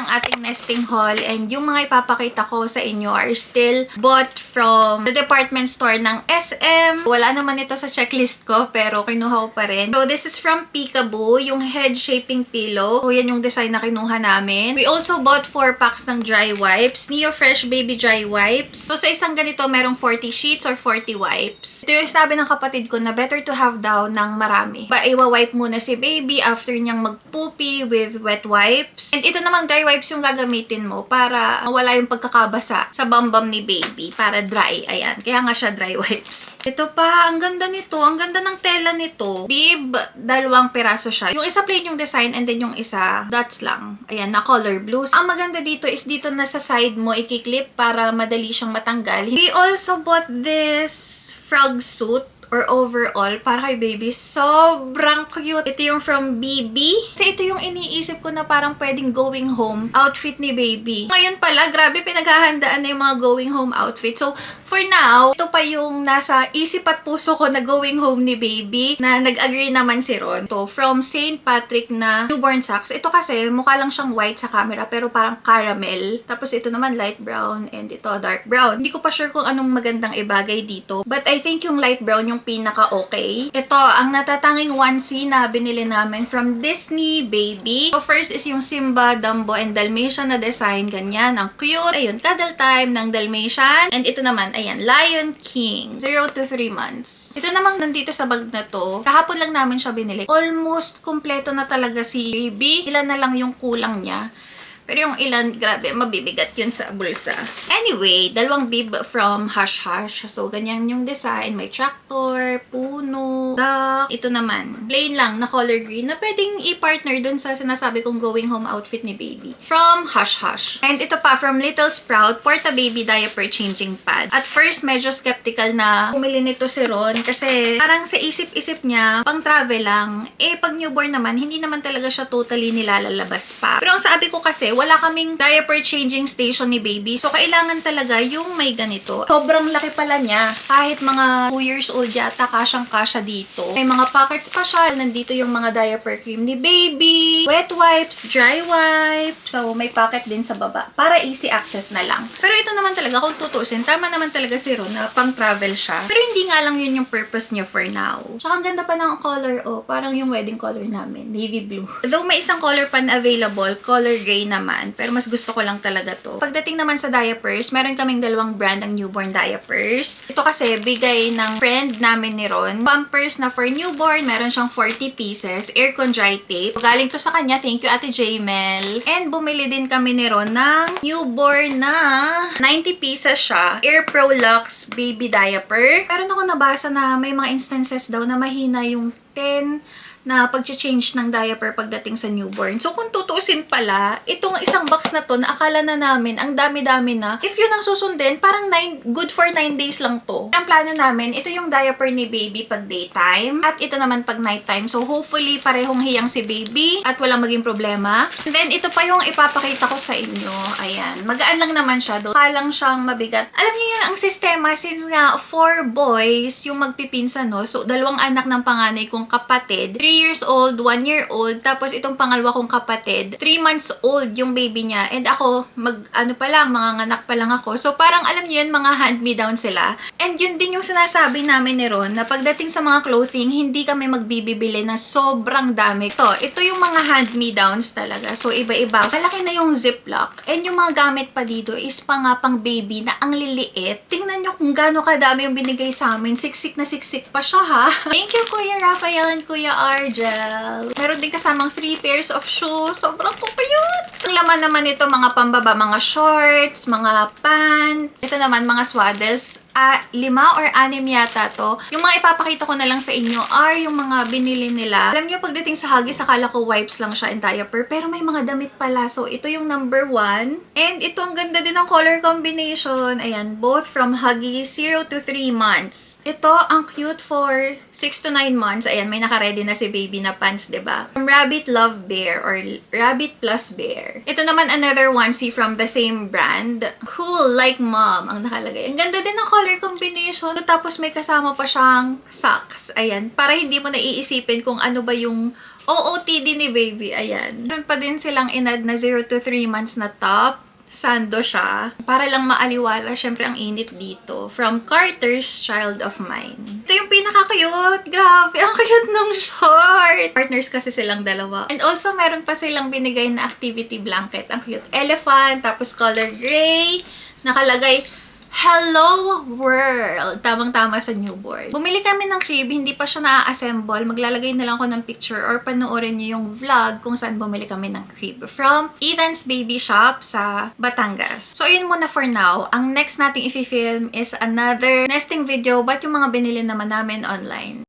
ng ating nesting haul and yung mga ipapakita ko sa inyo are still bought from the department store ng SM. Wala naman ito sa checklist ko pero kinuha ko pa rin. So this is from Peekaboo, yung head shaping pillow. So yan yung design na kinuha namin. We also bought 4 packs ng dry wipes. Neo Fresh Baby Dry Wipes. So sa isang ganito merong 40 sheets or 40 wipes. Ito yung sabi ng kapatid ko na better to have daw ng marami. Iwa-wipe muna si baby after niyang mag-poopy with wet wipes. And ito namang dry wipes yung gagamitin mo para mawala yung pagkakabasa sa bambam ni baby. Para dry. Ayan. Kaya nga siya dry wipes. Ito pa. Ang ganda nito. Ang ganda ng tela nito. Bib, 2 piraso siya. Yung isa plain yung design and then yung isa dots lang. Ayan, na color blue. Ang maganda dito is dito na sa side mo ikiklip para madali siyang matanggal. We also bought this frog suit or overall para kay baby. Sobrang cute. Ito yung from BB. Kasi ito yung iniisip ko na parang pwedeng going home outfit ni baby. Ngayon pala, grabe pinaghahandaan na yung mga going home outfit. So, for now, ito pa yung nasa isip at puso ko na going home ni baby na nag-agree naman si Ron. So, from St. Patrick na newborn socks. Ito kasi, mukha lang siyang white sa camera pero parang caramel. Tapos ito naman light brown and ito dark brown. Hindi ko pa sure kung anong magandang ibagay dito. But I think yung light brown yung pinaka-okay. Ito, ang natatanging onesie na binili namin from Disney Baby. So, first is yung Simba, Dumbo, and Dalmatian na design. Ganyan. Ang cute. Ayun, cuddle time ng Dalmatian. And ito naman, ayan, Lion King. 0 to 3 months. Ito namang nandito sa bag na to. Kahapon lang namin siya binili. Almost kompleto na talaga si baby. Ilan na lang yung kulang niya. Pero yung ilan, grabe, mabibigat yun sa bulsa. Anyway, 2 bib from Hush Hush. So, ganyan yung design. May tractor, puno, duck. Ito naman, plain lang na color green na pwedeng i-partner dun sa sinasabi kong going home outfit ni baby. From Hush Hush. And ito pa, from Little Sprout, Porta Baby Diaper Changing Pad. At first, medyo skeptical na pumili nito si Ron kasi parang sa isip-isip niya, pang travel lang. Eh, pag newborn naman, hindi naman talaga siya totally nilalabas pa. Pero ang sabi ko kasi, wala kaming diaper changing station ni baby. So, kailangan talaga yung may ganito. Sobrang laki pala niya. Kahit mga 2 years old yata, kasyang-kasya dito. May mga pockets pa siya. Nandito yung mga diaper cream ni baby. Wet wipes, dry wipes. So, may pocket din sa baba. Para easy access na lang. Pero ito naman talaga, kung tutusin, tama naman talaga si Ron na pang-travel siya. Pero hindi nga lang yun yung purpose niya for now. Tsaka ang ganda pa ng color, oh. Parang yung wedding color namin. Navy blue. Though may isang color pan available, color gray naman. Pero mas gusto ko lang talaga to. Pagdating naman sa diapers, meron kaming 2 brand ng newborn diapers. Ito kasi, bigay ng friend namin ni Ron. Pampers na for newborn, meron siyang 40 pieces. Aircon dry tape. Galing to sa kanya. Thank you, Ate Jaymel. And bumili din kami ni Ron ng newborn na 90 pieces siya. Air Pro Lux Baby Diaper. Meron ako nabasa na may mga instances daw na mahina yung 10 na pag-change ng diaper pagdating sa newborn. So, kung tutuusin pala, itong isang box na to, na akala na namin, ang dami-dami na, if yun ang susundin, parang good for 9 days lang to. Ang plano namin, ito yung diaper ni baby pag daytime, at ito naman pag nighttime. So, hopefully, parehong hiyang si baby, at walang maging problema. And then, ito pa yung ipapakita ko sa inyo. Ayan. Magaan lang naman siya. Kalang siyang mabigat. Alam niyo yun, ang sistema, since nga, 4 boys, yung magpipinsan, no? So, 2 anak ng panganay kong kapatid, 3 years old, 1 year old, tapos itong pangalawa kong kapatid, 3 months old yung baby niya, and ako, mga anak pa lang ako. So, parang alam niyo yun, mga hand-me-down sila. And yun din yung sinasabi namin ni Ron, na pagdating sa mga clothing, hindi kami magbibibili na sobrang dami. Ito yung mga hand-me-downs talaga. So, iba-iba. Malaki na yung ziplock. And yung mga gamit pa dito is pang baby na ang liliit. Tingnan nyo kung gaano kadami yung binigay sa amin. Siksik na siksik pa siya, ha? Thank you, Kuya Rafael and Kuya Argel. Meron din kasamang 3 pairs of shoes. Sobrang cute. Ang laman naman ito, mga pambaba, mga shorts, mga pants. Ito naman, mga swaddles. 5 or 6 yata to. Yung mga ipapakita ko na lang sa inyo are yung mga binili nila. Alam nyo, pagdating sa Huggies, akala ko wipes lang siya and diaper. Pero may mga damit pala. So, ito yung number 1. And ito, ang ganda din ng color combination. Ayan, both from Huggies, 0 to 3 months. Ito, ang cute for 6 to 9 months. Ayan, may naka-ready na si baby na pants, diba? From Rabbit Love Bear or Rabbit Plus Bear. Ito naman, another onesie from the same brand. Cool Like Mom ang nakalagay. Ang ganda din ng color combination. Tapos may kasama pa siyang socks. Ayan. Para hindi mo naiisipin kung ano ba yung OOTD ni baby, ayan. Meron pa din silang inad na 0 to 3 months na top. Sando siya. Para lang maaliwala, syempre ang init dito. From Carter's Child of Mine. Ito yung pinaka-cute. Grabe, ang cute ng short. Partners kasi silang dalawa. And also, meron pa silang binigay na activity blanket. Ang cute. Elephant, tapos color gray. Nakalagay, Hello World! Tamang-tama sa newborn. Bumili kami ng crib, hindi pa siya na-assemble. Maglalagay na lang ako ng picture or panoorin niyo yung vlog kung saan bumili kami ng crib. From Ethan's Baby Shop sa Batangas. So, yun muna for now. Ang next nating i-film is another nesting video, but yung mga binili naman namin online.